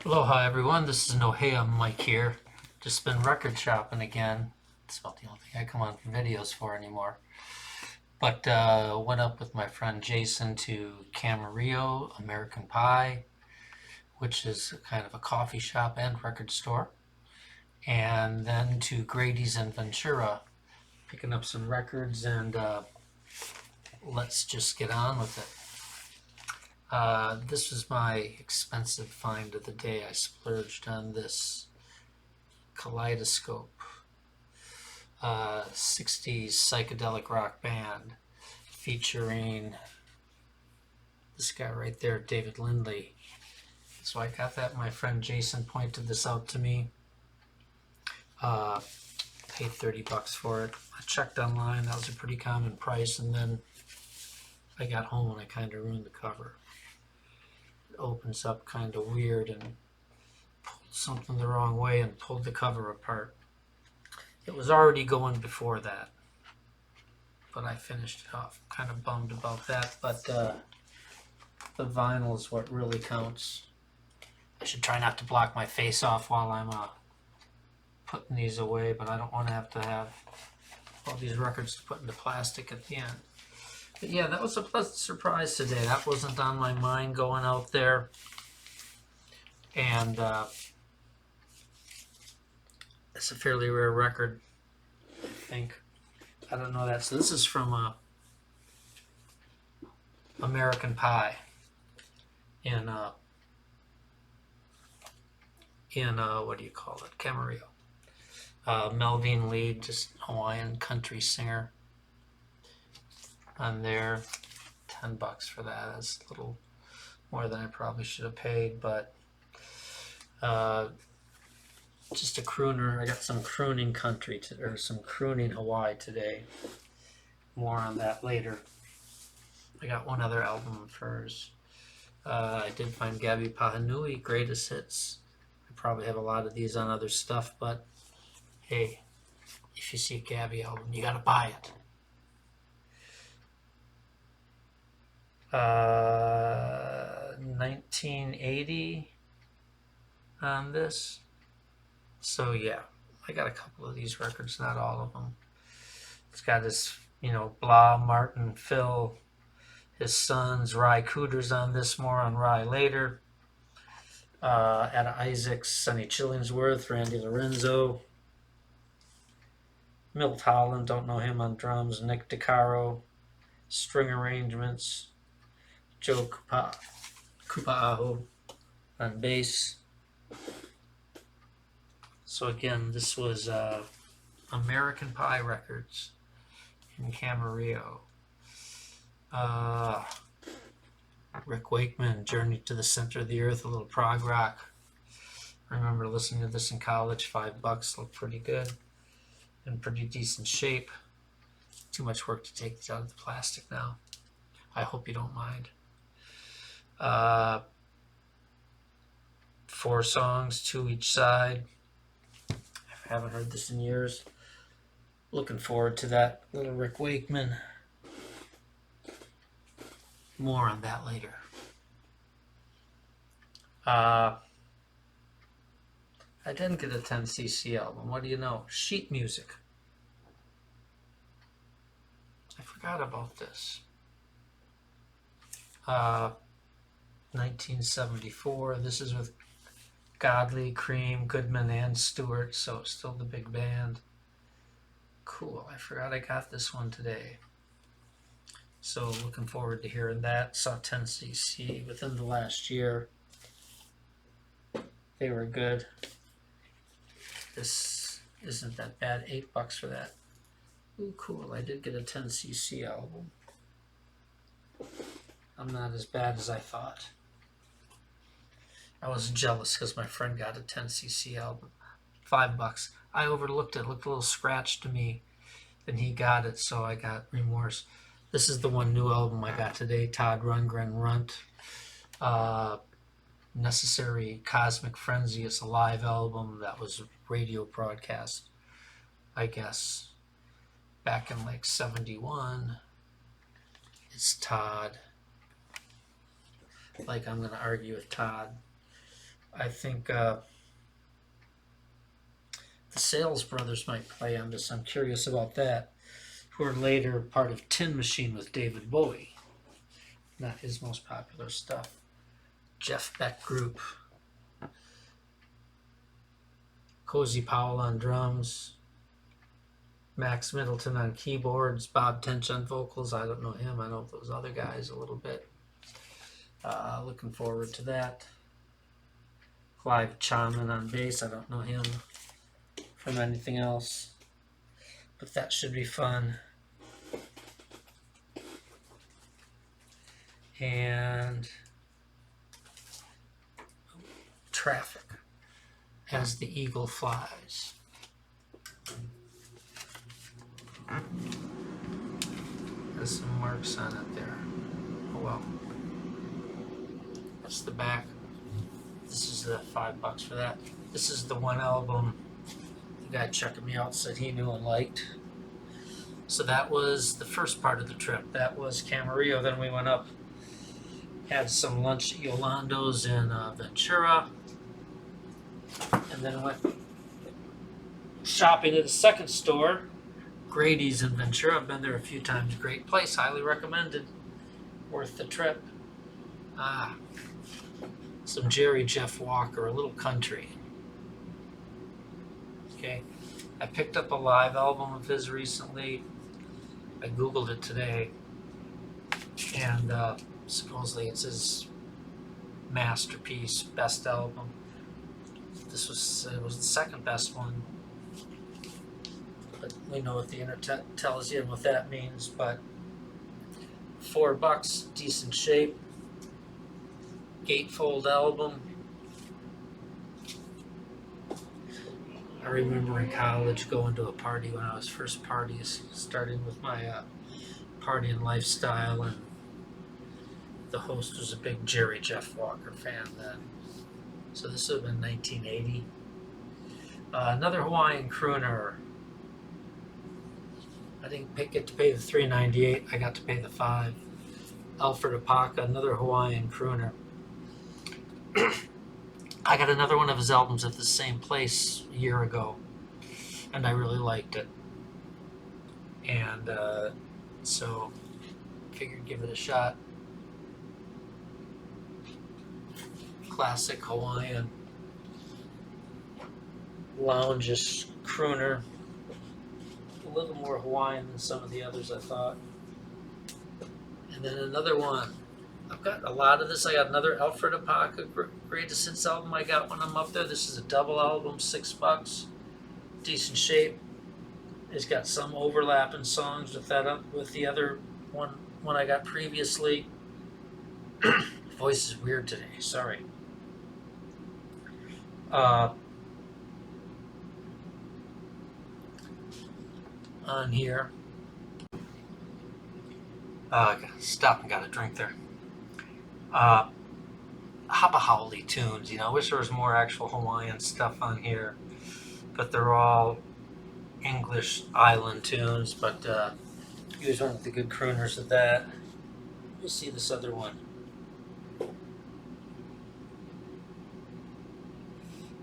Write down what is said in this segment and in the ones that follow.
Aloha everyone, this is Nohea Mike here. Just been record shopping again. It's about the only thing I come on for videos for anymore. But went up with my friend Jason to Camarillo, American Pie, which is kind of a coffee shop and record store. And then to Grady's in Ventura, picking up some records, and let's just get on with it. This was my expensive find of the day. I splurged on this Kaliedoscope 60s psychedelic rock band featuring this guy right there, David Lindley. So I got that. My friend Jason pointed this out to me. Paid $30 for it. I checked online. That was a pretty common price, and then I got home and I kind of ruined the cover. It opens up kind of weird and pulled something the wrong way and pulled the cover apart. It was already going before that, but I finished it off. Kind of bummed about that, but the vinyl is what really counts. I should try not to block my face off while I'm putting these away, but I don't want to have all these records to put into plastic at the end. But yeah, that was a pleasant surprise today. That wasn't on my mind going out there. And it's a fairly rare record, I think. I don't know that. So this is from American Pie in what do you call it? Camarillo. Melveen Leed, just Hawaiian country singer. On there, $10 for that. That's a little more than I probably should have paid, but just a crooner. I got some crooning country or some crooning Hawaii today. More on that later. I got one other album of hers. I did find Gabby Pahinui, Greatest Hits. I probably have a lot of these on other stuff, but hey, if you see a Gabby album, you gotta buy it. 1980 on this. So yeah, I got a couple of these records, not all of them. It's got his, Blah, Martin, Phil, his sons, Rye Cooder's on this, more on Rye later. Ada Isaacs, Sonny Chillingsworth, Randy Lorenzo, Milt Holland, don't know him on drums, Nick DeCaro, string arrangements, Joe Kupa'aho on bass. So again, this was American Pie Records in Camarillo. Rick Wakeman, Journey to the Center of the Earth, a little prog rock. I remember listening to this in college. $5, looked pretty good, in pretty decent shape. Too much work to take these out of the plastic now. I hope you don't mind. 4 songs, 2 each side. I haven't heard this in years. Looking forward to that little Rick Wakeman. More on that later. I didn't get a 10cc album. What do you know? Sheet music. I forgot about this. 1974. This is with Godley, Cream, Goodman, and Stewart, so it's still the big band. Cool. I forgot I got this one today. So looking forward to hearing that. Saw 10cc within the last year. They were good. This isn't that bad. $8 for that. Ooh, cool. I did get a 10cc album. I'm not as bad as I thought. I was jealous because my friend got a 10cc album. $5. I overlooked it. It looked a little scratched to me. And he got it, so I got remorse. This is the one new album I got today. Todd, Rundgren, Runt. Necessary Cosmic Frenzy. It's a live album that was radio broadcast, I guess, back in like 71. It's Todd. Like I'm going to argue with Todd. I think the Sales Brothers might play on this. I'm curious about that. Who are later part of Tin Machine with David Bowie. Not his most popular stuff. Jeff Beck Group. Cozy Powell on drums. Max Middleton on keyboards. Bob Tench on vocals. I don't know him. I know those other guys a little bit. Looking forward to that. Clive Chapman on bass. I don't know him from anything else, but that should be fun. And Traffic as the eagle flies. There's some marks on it there. Oh well. That's the back. This is the $5 for that. This is the one album the guy checking me out said he knew and liked. So that was the first part of the trip. That was Camarillo. Then we went up, had some lunch at Yolando's in Ventura, and then went shopping at a second store, Grady's in Ventura. I've been there a few times. Great place, highly recommended, worth the trip. Some Jerry Jeff Walker, a little country. Okay, I picked up a live album of his recently. I googled it today, and supposedly it's his masterpiece, best album. It was the second best one, but we know what the internet tells you and what that means. But $4, decent shape, gatefold album. I remember in college going to a party when I was first starting with my partying lifestyle, and the host was a big Jerry Jeff Walker fan then. So this would have been 1980. Another Hawaiian crooner. I didn't get to pay the $3.98. I got to pay the $5. Alfred Apaka, another Hawaiian crooner. I got another one of his albums at the same place a year ago, and I really liked it. And so figured give it a shot. Classic Hawaiian lounge-ish crooner. A little more Hawaiian than some of the others, I thought. And then another one. I've got a lot of this. I got another Alfred Apaka Greatest Hits album I got when I'm up there. This is a double album, $6. Decent shape. It's got some overlapping songs with the other one I got previously. Voice is weird today, sorry. On here. I gotta stop and got a drink there. Hapahauli tunes, I wish there was more actual Hawaiian stuff on here, but they're all English island tunes, but he was one of the good crooners of that. You'll see this other one.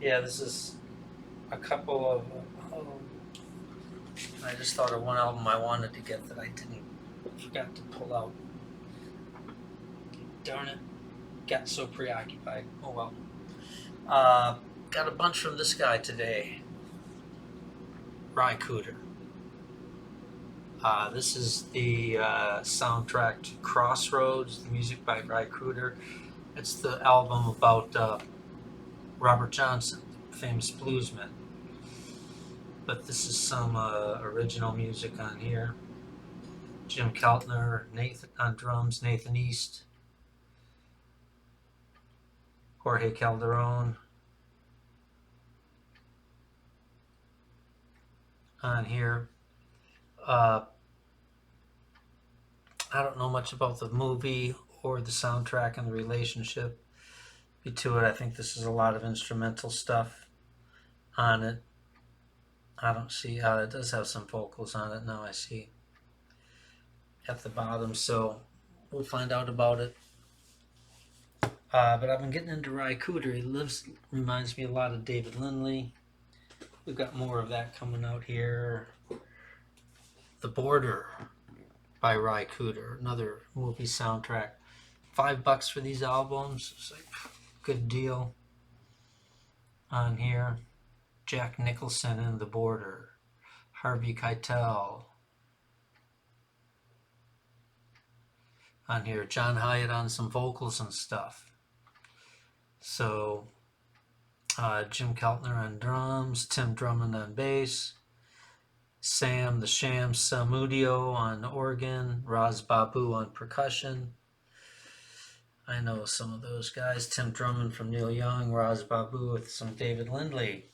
Yeah, this is a couple of I just thought of one album I wanted to get that I forgot to pull out. Darn it. Got so preoccupied. Oh well. Got a bunch from this guy today. Cooder. This is the soundtrack to Crossroads, the music by Cooder. It's the album about Robert Johnson, the famous bluesman. But this is some original music on here. Jim Keltner, Nathan on drums, Nathan East, Jorge Calderon on here. I don't know much about the movie or the soundtrack and the relationship to it. I think this is a lot of instrumental stuff on it. I don't see how it does have some vocals on it. Now I see at the bottom, so we'll find out about it. But I've been getting into Cooder. Reminds me a lot of David Lindley. We've got more of that coming out here. The Border by Cooder, another movie soundtrack. $5 for these albums. It's like good deal on here. Jack Nicholson in The Border. Harvey Keitel on here. John Hyatt on some vocals and stuff. So Jim Keltner on drums, Tim Drummond on bass, Sam the Sham Samudio on organ, Raz Babu on percussion. I know some of those guys. Tim Drummond from Neil Young, Raz Babu with some David Lindley.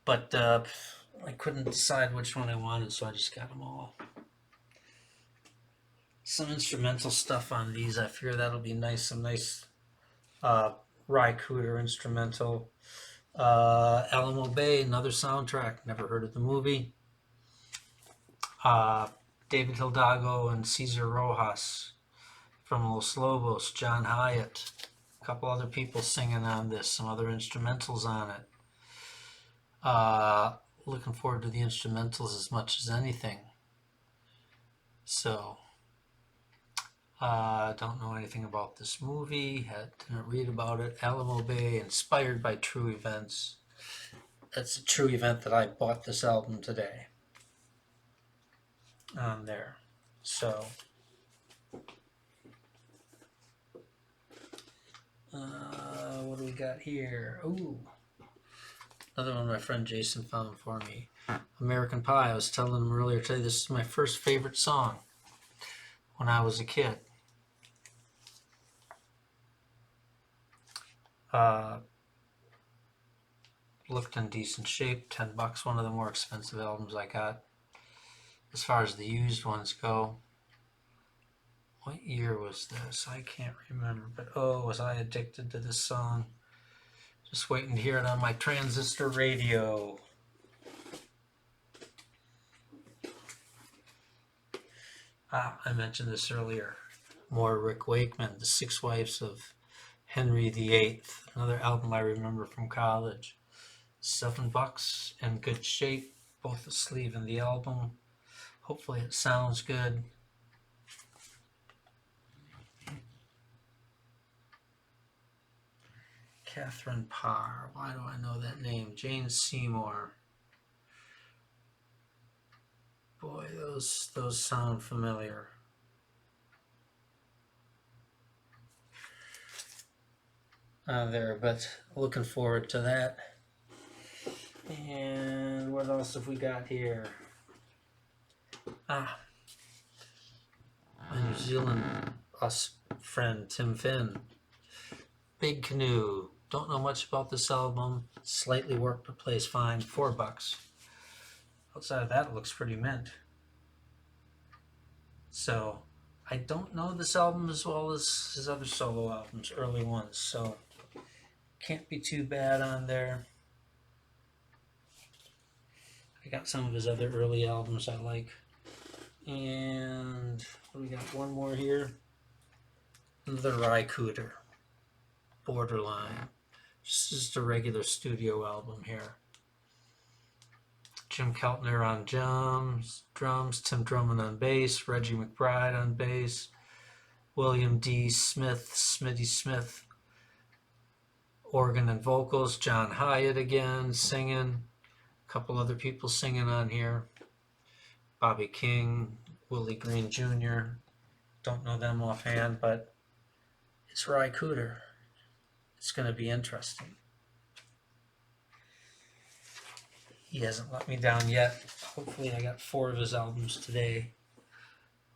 But I couldn't decide which one I wanted, so I just got them all. Some instrumental stuff on these. I figure that'll be nice. Some nice Cooder instrumental. Alamo Bay, another soundtrack. Never heard of the movie. David Hidalgo and Cesar Rojas from Los Lobos. John Hyatt. A couple other people singing on this. Some other instrumentals on it. Looking forward to the instrumentals as much as anything. So, don't know anything about this movie. Didn't read about it. Alamo Bay, inspired by true events. That's a true event that I bought this album today. On there. So, what do we got here? Ooh. Another one my friend Jason found for me. American Pie. I was telling him earlier today, this is my first favorite song when I was a kid. Looked in decent shape. $10. One of the more expensive albums I got. As far as the used ones go. What year was this? I can't remember. But was I addicted to this song? Just waiting to hear it on my transistor radio. I mentioned this earlier. More Rick Wakeman, The Six Wives of Henry VIII. Another album I remember from college. $7 in good shape. Both the sleeve and the album. Hopefully it sounds good. Catherine Parr. Why do I know that name? Jane Seymour. Boy, those sound familiar. There, but looking forward to that. And what else have we got here? My New Zealand friend Tim Finn. Big Canoe. Don't know much about this album. Slightly worked but plays fine. $4. Outside of that, it looks pretty mint. So, I don't know this album as well as his other solo albums, early ones. So, can't be too bad on there. I got some of his other early albums I like. And we got one more here. The Cooder. Borderline. This is the regular studio album here. Jim Keltner on drums, Tim Drummond on bass, Reggie McBride on bass, William D. Smith, Smitty Smith, organ and vocals, John Hyatt again singing, a couple other people singing on here, Bobby King, Willie Green Jr., don't know them offhand, but it's Cooder. It's going to be interesting. He hasn't let me down yet. Hopefully I got 4 of his albums today.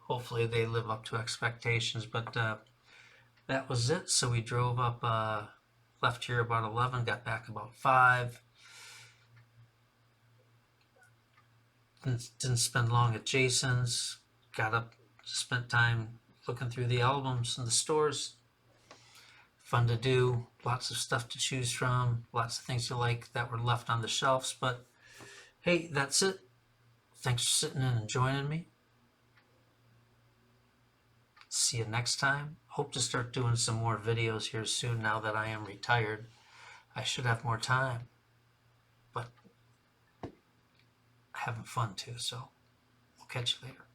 Hopefully they live up to expectations. But that was it. So we drove up, left here about 11, got back about 5. Didn't spend long at Jason's. Got up, spent time looking through the albums in the stores. Fun to do. Lots of stuff to choose from. Lots of things you like that were left on the shelves. But hey, that's it. Thanks for sitting in and joining me. See you next time. Hope to start doing some more videos here soon now that I am retired. I should have more time, but having fun too, so we'll catch you later.